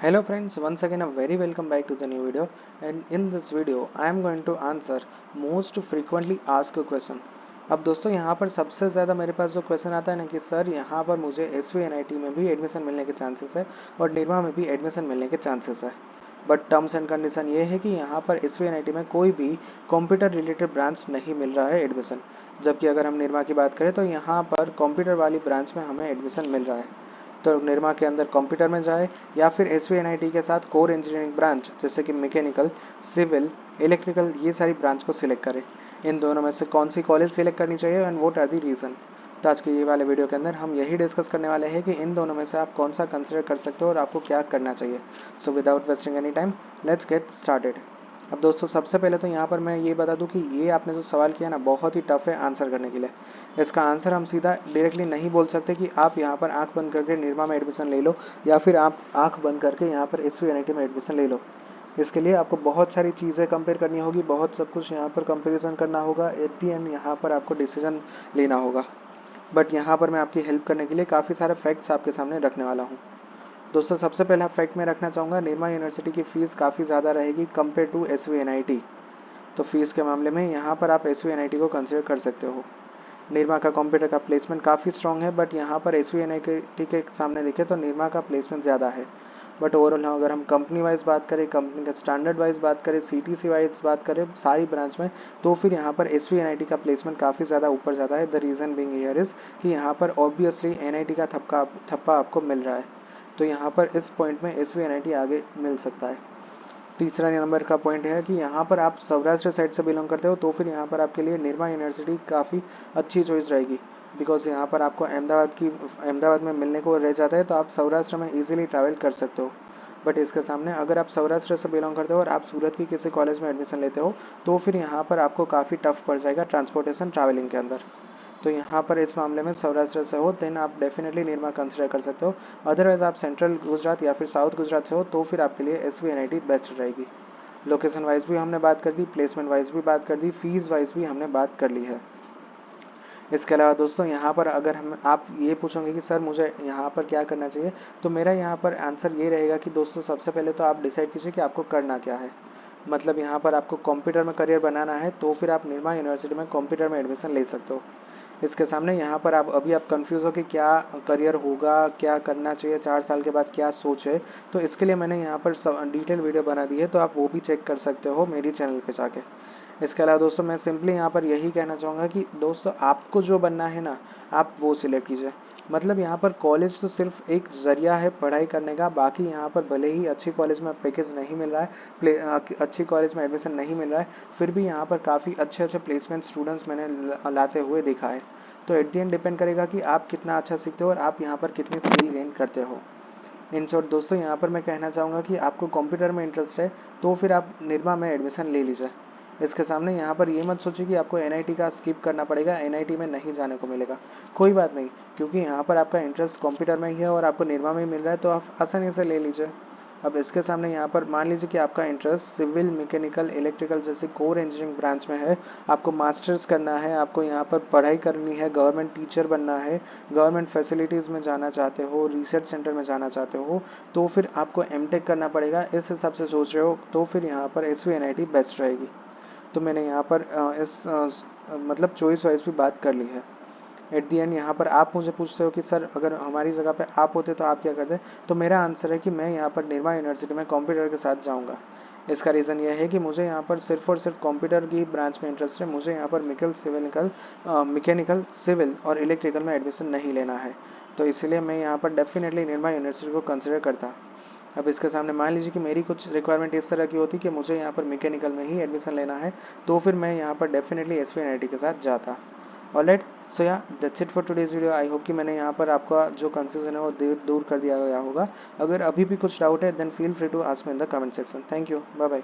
Hello friends, once again a very welcome back to the new video, and in this video I am going to answer most frequently asked question। अब दोस्तों यहाँ पर सबसे ज़्यादा मेरे पास जो question आता है ना कि सर यहाँ पर मुझे SVNIT में भी एडमिशन मिलने के चांसेस है और निरमा में भी एडमिशन मिलने के चांसेस है, बट टर्म्स एंड कंडीशन ये है कि यहाँ पर SVNIT में कोई भी कंप्यूटर रिलेटेड ब्रांच नहीं मिल रहा है एडमिशन, जबकि अगर हम निरमा की बात करें तो यहाँ पर कंप्यूटर वाली ब्रांच में हमें एडमिशन मिल रहा है। तो निरमा के अंदर कंप्यूटर में जाए या फिर SVNIT के साथ कोर इंजीनियरिंग ब्रांच जैसे कि मैकेनिकल, सिविल, इलेक्ट्रिकल, ये सारी ब्रांच को सिलेक्ट करें। इन दोनों में से कौन सी कॉलेज सिलेक्ट करनी चाहिए and what are the reason. तो आज के ये वाले वीडियो के अंदर हम यही डिस्कस करने वाले हैं कि इन दोनों में से आप कौन सा कंसिडर कर सकते हो और आपको क्या करना चाहिए। So without wasting any time let's get started. अब दोस्तों सबसे पहले तो यहाँ पर मैं ये बता दूँ कि ये आपने जो सवाल किया ना बहुत ही टफ है आंसर करने के लिए। इसका आंसर हम सीधा डायरेक्टली नहीं बोल सकते कि आप यहाँ पर आंख बंद करके निरमा में एडमिशन ले लो या फिर आप आंख बंद करके यहाँ पर SVNIT में एडमिशन ले लो। इसके लिए आपको बहुत सारी चीज़ें कंपेयर करनी होगी, बहुत सब कुछ यहाँ पर कंपेरिजन करना होगा, एट दी एंड यहाँ पर आपको डिसीजन लेना होगा। बट यहाँ पर मैं आपकी हेल्प करने के लिए काफ़ी सारे फैक्ट्स आपके सामने रखने वाला हूँ। दोस्तों सबसे पहला फैक्ट मैं रखना चाहूँगा, निरमा यूनिवर्सिटी की फ़ीस काफ़ी ज़्यादा रहेगी कंपेयर टू SVNIT। तो फीस के मामले में यहाँ पर आप SVNIT को कंसिडर कर सकते हो। निरमा का कंप्यूटर का प्लेसमेंट काफ़ी स्ट्रॉन्ग है, बट यहाँ पर SVNIT के सामने देखें तो निरमा का प्लेसमेंट ज़्यादा है। बट ओवरऑल अगर हम कंपनी वाइज बात करें, कंपनी का स्टैंडर्ड वाइज बात करें, CTC वाइज बात करें सारी ब्रांच में, तो फिर यहाँ पर SVNIT का प्लेसमेंट काफ़ी ज़्यादा ऊपर जाता है। The reason Bing here is कि यहाँ पर ऑब्वियसली NIT का थप्पा आपको मिल रहा है, तो यहाँ पर इस पॉइंट में SVNIT आगे मिल सकता है। तीसरा नंबर का पॉइंट है कि यहाँ पर आप सौराष्ट्र साइड से बिलोंग करते हो तो फिर यहाँ पर आपके लिए निरमा यूनिवर्सिटी काफ़ी अच्छी चॉइस रहेगी, बिकॉज यहाँ पर आपको अहमदाबाद में मिलने को रह जाता है, तो आप सौराष्ट्र में इजीली ट्रैवल कर सकते हो। बट इसके सामने अगर आप सौराष्ट्र से बिलोंग करते हो और आप सूरत की किसी कॉलेज में एडमिशन लेते हो तो फिर यहाँ पर आपको काफ़ी टफ पड़ जाएगा ट्रांसपोर्टेशन ट्रैवलिंग के अंदर। तो यहाँ पर इस मामले में सौराष्ट्र से हो देन आप डेफिनेटली निरमा कंसिडर कर सकते हो। अदरवाइज आप सेंट्रल गुजरात या फिर साउथ गुजरात से हो तो फिर आपके लिए SVNIT बेस्ट रहेगी। लोकेशन वाइज भी हमने बात कर दी, प्लेसमेंट वाइज भी बात कर दी, फीस वाइज भी हमने बात कर ली है। इसके अलावा दोस्तों यहाँ पर अगर हम आप ये पूछोगे कि सर मुझे यहाँ पर क्या करना चाहिए, तो मेरा यहाँ पर आंसर ये रहेगा कि दोस्तों सबसे पहले तो आप डिसाइड कीजिए कि आपको करना क्या है। मतलब यहाँ पर आपको कंप्यूटर में करियर बनाना है तो फिर आप निरमा यूनिवर्सिटी में कंप्यूटर में एडमिशन ले सकते हो। इसके सामने यहाँ पर आप कंफ्यूज हो कि क्या करियर होगा, क्या करना चाहिए, 4 साल के बाद क्या सोच है, तो इसके लिए मैंने यहाँ पर डिटेल वीडियो बना दी है, तो आप वो भी चेक कर सकते हो मेरी चैनल पे जाके। इसके अलावा दोस्तों मैं सिंपली यहाँ पर यही कहना चाहूँगा कि दोस्तों आपको जो बनना है ना आप वो सिलेक्ट कीजिए। मतलब यहाँ पर कॉलेज तो सिर्फ एक जरिया है पढ़ाई करने का, बाकी यहाँ पर भले ही अच्छी कॉलेज में पैकेज नहीं मिल रहा है, अच्छी कॉलेज में एडमिशन नहीं मिल रहा है, फिर भी यहाँ पर काफ़ी अच्छे अच्छे प्लेसमेंट स्टूडेंट्स मैंने लाते हुए देखा है। तो एट दी एंड डिपेंड करेगा कि आप कितना अच्छा सीखते हो और आप यहाँ पर कितनी स्किल गेन करते हो। इन शॉर्ट दोस्तों यहाँ पर मैं कहना चाहूँगा कि आपको कंप्यूटर में इंटरेस्ट है तो फिर आप निरमा में एडमिशन ले लीजिए। इसके सामने यहाँ पर ये मत सोचिए कि आपको NIT का स्किप करना पड़ेगा, NIT में नहीं जाने को मिलेगा। कोई बात नहीं, क्योंकि यहाँ पर आपका इंटरेस्ट कंप्यूटर में ही है और आपको निरमा में मिल रहा है, तो आप आसानी से ले लीजिए। अब इसके सामने यहाँ पर मान लीजिए कि आपका इंटरेस्ट सिविल, मैकेनिकल, इलेक्ट्रिकल जैसे कोर इंजीनियरिंग ब्रांच में है, आपको मास्टर्स करना है, आपको यहाँ पर पढ़ाई करनी है, गवर्नमेंट टीचर बनना है, गवर्नमेंट फैसिलिटीज़ में जाना चाहते हो, रिसर्च सेंटर में जाना चाहते हो, तो फिर आपको MTech करना पड़ेगा। इस हिसाब से सोच रहे हो तो फिर यहाँ पर SVNIT बेस्ट रहेगी। तो मैंने यहाँ पर मतलब चॉइस वाइज भी बात कर ली है। एट दी एंड यहाँ पर आप मुझे पूछते हो कि सर अगर हमारी जगह पे आप होते तो आप क्या करते, तो मेरा आंसर है कि मैं यहाँ पर निरमा यूनिवर्सिटी में कंप्यूटर के साथ जाऊँगा। इसका रीज़न यह है कि मुझे यहाँ पर सिर्फ और सिर्फ कंप्यूटर की ब्रांच में इंटरेस्ट है, मुझे यहाँ पर मैकेनिकल, सिविल और इलेक्ट्रिकल में एडमिशन नहीं लेना है, तो इसलिए मैं यहाँ पर डेफिनेटली निरमा यूनिवर्सिटी को कंसिडर करता। अब इसके सामने मान लीजिए कि मेरी कुछ रिक्वायरमेंट इस तरह की होती कि मुझे यहाँ पर मैकेनिकल में ही एडमिशन लेना है, तो फिर मैं यहाँ पर डेफिनेटली SVNIT के साथ जाता। ऑलराइट, सो या that's it for today's video. I hope कि मैंने यहाँ पर आपका जो कन्फ्यूजन है वो दूर कर दिया गया होगा। अगर अभी भी कुछ डाउट है then feel free to ask me in the comment section. Thank you, bye bye.